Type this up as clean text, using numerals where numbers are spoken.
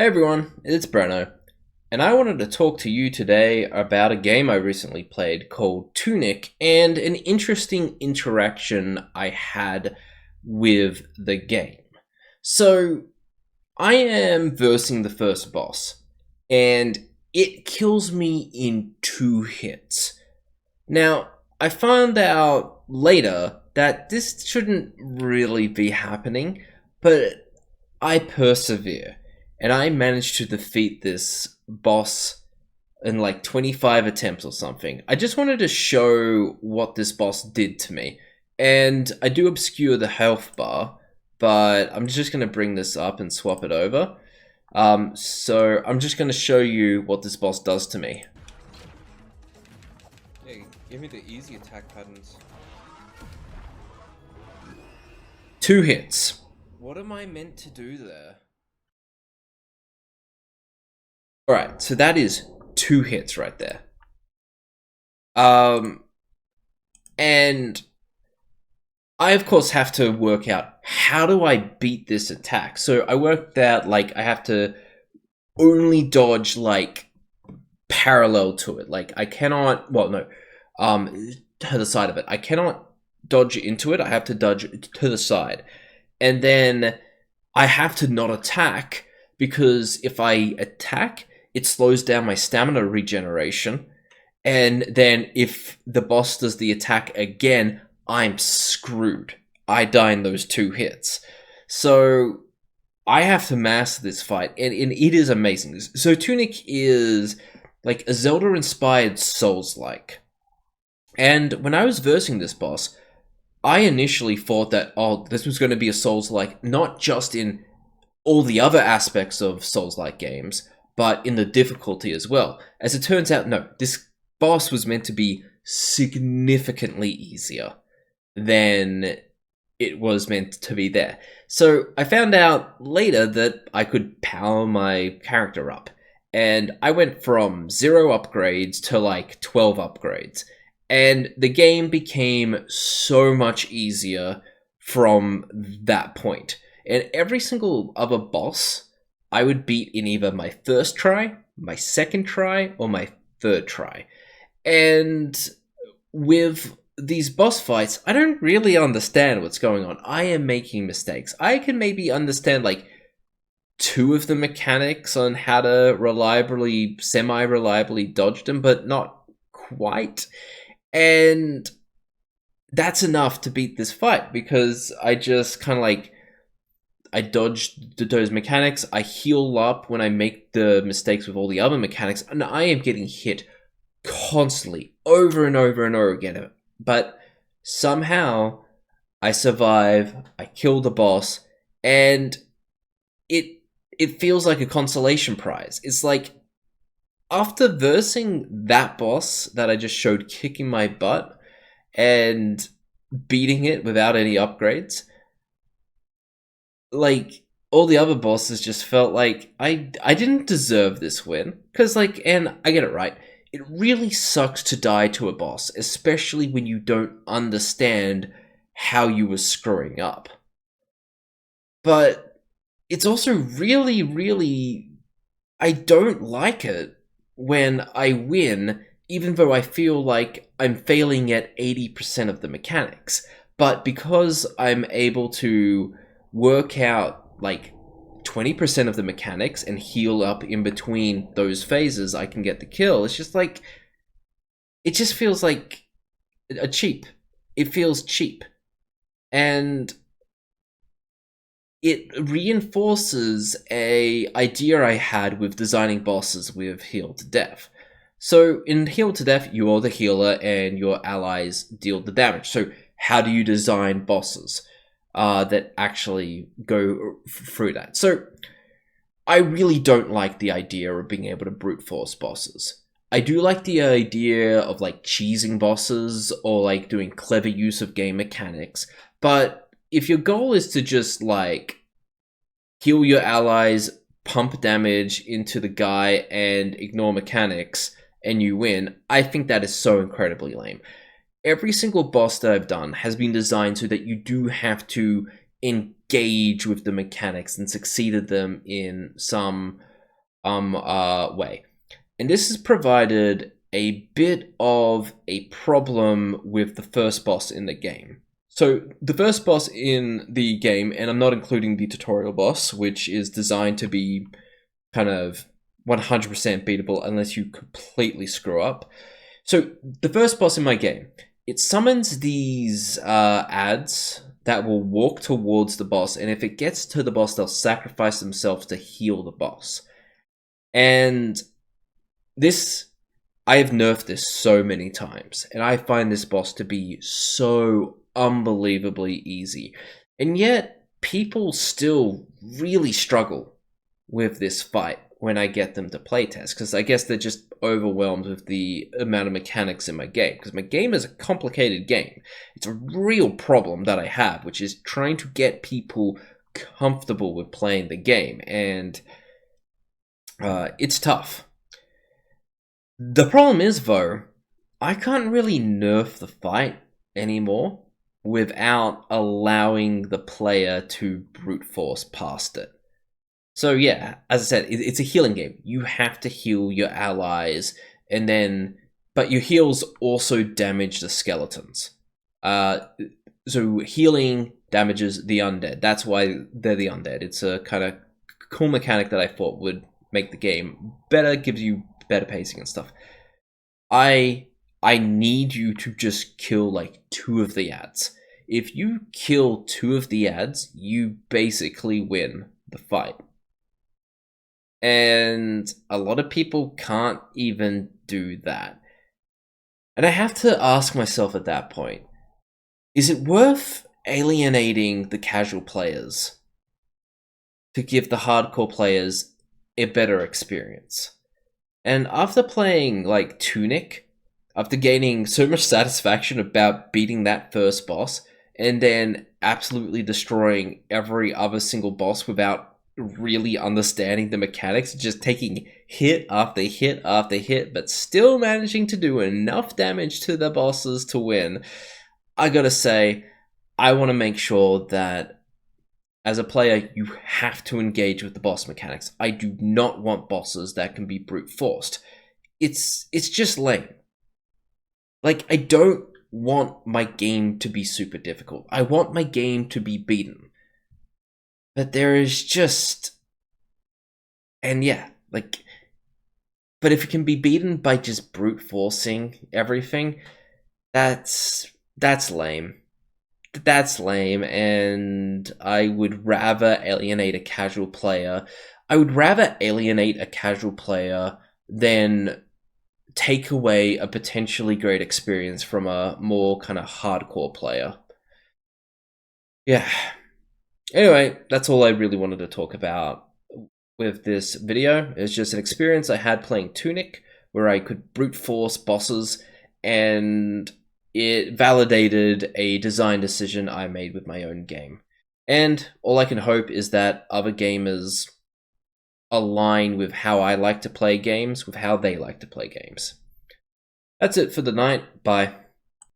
Hey everyone, it's Breno, and I wanted to talk to you today about a game I recently played called Tunic and an interesting interaction I had with the game. So, I am versing the first boss, and it kills me in two hits. Now, I found out later that this shouldn't really be happening, but I persevere, and I managed to defeat this boss in like 25 attempts or something. I just wanted to show what this boss did to me, and I do obscure the health bar, but I'm just going to bring this up and swap it over. So I'm just going to show you what this boss does to me. Hey, give me the easy attack patterns. Two hits. What am I meant to do there? Alright, so that is two hits right there. And I of course have to work out how do I beat this attack. So I worked out like I have to only dodge like parallel to it. Like I cannot, well no, to the side of it. I cannot dodge into it. I have to dodge to the side. And then I have to not attack because if I attack, it slows down my stamina regeneration. And then if the boss does the attack again, I'm screwed. I die in those two hits. So I have to master this fight, and it is amazing. So Tunic is like a Zelda-inspired Souls-like. And when I was versing this boss, I initially thought that, oh, this was going to be a Souls-like, not just in all the other aspects of Souls-like games, but in the difficulty as well. As it turns out, no, this boss was meant to be significantly easier than it was meant to be there. So I found out later that I could power my character up, and I went from 0 upgrades to like 12 upgrades. And the game became so much easier from that point. And every single other boss I would beat in either my first try, my second try, or my third try. And with these boss fights, I don't really understand what's going on. I am making mistakes. I can maybe understand like two of the mechanics on how to reliably, semi-reliably dodge them, but not quite. And that's enough to beat this fight because I just kind of like I dodged those mechanics. I heal up when I make the mistakes with all the other mechanics, and I am getting hit constantly, over and over and over again. But somehow I survive. I kill the boss, and it feels like a consolation prize. It's like after versing that boss that I just showed kicking my butt and beating it without any upgrades, like all the other bosses just felt like I didn't deserve this win. Cause like, and I get it right, it really sucks to die to a boss, especially when you don't understand how you were screwing up. But it's also really I don't like it when I win, even though I feel like I'm failing at 80% of the mechanics. But because I'm able to work out like 20% of the mechanics and heal up in between those phases, I can get the kill. It's just like, it just feels like a cheap. It feels cheap. And it reinforces a idea I had with designing bosses with Heal to Death. So in Heal to Death, you are the healer and your allies deal the damage. So how do you design bosses that actually go through that? So I really don't like the idea of being able to brute force bosses. I do like the idea of like cheesing bosses or like doing clever use of game mechanics, but if your goal is to just like heal your allies, pump damage into the guy, and ignore mechanics, and you win, I think that is so incredibly lame. Every single boss that I've done has been designed so that you do have to engage with the mechanics and succeed at them in some way. And this has provided a bit of a problem with the first boss in the game. So the first boss in the game, and I'm not including the tutorial boss, which is designed to be kind of 100% beatable unless you completely screw up. So the first boss in my game, it summons these ads that will walk towards the boss, and if it gets to the boss, they'll sacrifice themselves to heal the boss. And this, I have nerfed this so many times, and I find this boss to be so unbelievably easy. And yet, people still really struggle with this fight when I get them to playtest, because I guess they're just overwhelmed with the amount of mechanics in my game, because my game is a complicated game. It's a real problem that I have, which is trying to get people comfortable with playing the game, and it's tough. The problem is, though, I can't really nerf the fight anymore without allowing the player to brute force past it. So yeah, as I said, it's a healing game. You have to heal your allies, and then, but your heals also damage the skeletons. So healing damages the undead. That's why they're the undead. It's a kind of cool mechanic that I thought would make the game better, gives you better pacing and stuff. I need you to just kill like 2 of the ads. If you kill 2 of the ads, you basically win the fight. And a lot of people can't even do that. And I have to ask myself at that point, is it worth alienating the casual players to give the hardcore players a better experience? And after playing like Tunic, after gaining so much satisfaction about beating that first boss, and then absolutely destroying every other single boss without really understanding the mechanics, just taking hit after hit after hit, but still managing to do enough damage to the bosses to win, I gotta say, I want to make sure that as a player, you have to engage with the boss mechanics. I do not want bosses that can be brute forced. It's just lame. Like, I don't want my game to be super difficult. I want my game to be beaten. But there is just... And yeah, like... But if it can be beaten by just brute forcing everything, that's lame. That's lame, and I would rather alienate a casual player. I would rather alienate a casual player than take away a potentially great experience from a more kind of hardcore player. Yeah. Anyway, that's all I really wanted to talk about with this video. It's just an experience I had playing Tunic, where I could brute force bosses, and it validated a design decision I made with my own game. And all I can hope is that other gamers align with how I like to play games, with how they like to play games. That's it for the night. Bye.